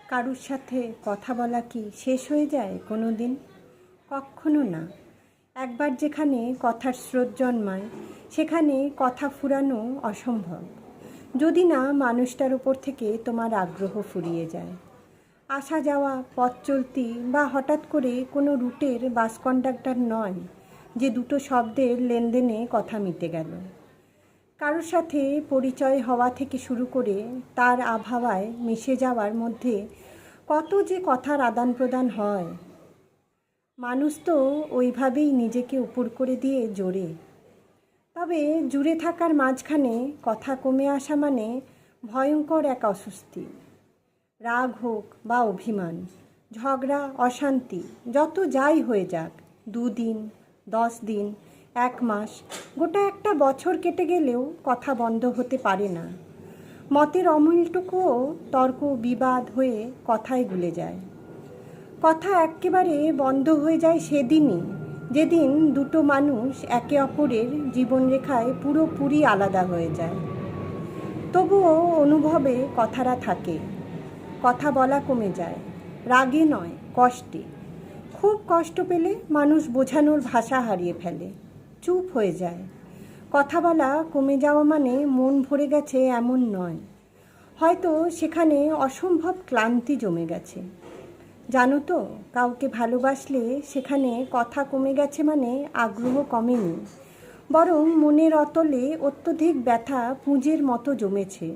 কারুর সাথে কথা বলা কি শেষ হয়ে যায় কোনো দিন? কক্ষনো না। একবার যেখানে কথার স্রোত জন্মায় সেখানে কথা ফুরানো অসম্ভব, যদি না মানুষটার উপর থেকে তোমার আগ্রহ ফুরিয়ে যায়। আসা যাওয়া, পথ চলতি বা হঠাৎ করে কোনো রুটের বাস কন্ডাক্টর নয় যে দুটো শব্দের লেনদেনে কথা মিটে গেল। কারোর সাথে পরিচয় হওয়া থেকে শুরু করে তার আবহাওয়ায় মিশে যাওয়ার মধ্যে কত যে কথার আদান প্রদান হয়। মানুষ তো ওইভাবেই নিজেকে উপর করে দিয়ে জোরে। তবে জুড়ে থাকার মাঝখানে কথা কমে আসা মানে ভয়ঙ্কর এক অস্বস্তি। রাগ হোক বা অভিমান, ঝগড়া, অশান্তি, যত যাই হয়ে যাক, 2 দিন, 10 দিন, 1 মাস, গোটা একটা বছর কেটে গেলেও কথা বন্ধ হতে পারে না। মতের অমূলটুকুও তর্ক বিবাদ হয়ে কথায় গুলে যায়। কথা একেবারে বন্ধ হয়ে যায় সেদিনই যেদিন দুটো মানুষ একে অপরের জীবনরেখায় পুরোপুরি আলাদা হয়ে যায়। তবুও অনুভবে কথারা থাকে। কথা বলা কমে যায়, রাগে নয়, কষ্টে। খুব কষ্ট পেলে মানুষ বোঝানোর ভাষা হারিয়ে ফেলে, চুপ হয়ে যায়। কথা বলা কমে যাওয়া মানে মন ভরে গেছে এমন নয়, হয়তো সেখানে অসম্ভব ক্লান্তি জমে গেছে। জানো তো, কাউকে ভালোবাসলে সেখানে কথা কমে গেছে মানে আগ্রহ কমেনি, বরং মনের অতলে অত্যধিক ব্যথা পুঁজের মতো জমেছে।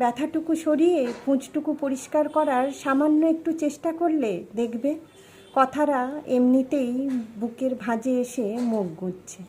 ব্যথাটুকু সরিয়ে পুঁজটুকু পরিষ্কার করার সামান্য একটু চেষ্টা করলে দেখবে কথারা এমনিতেই বুকের ভাঁজে এসে মুখ গুঁজছে।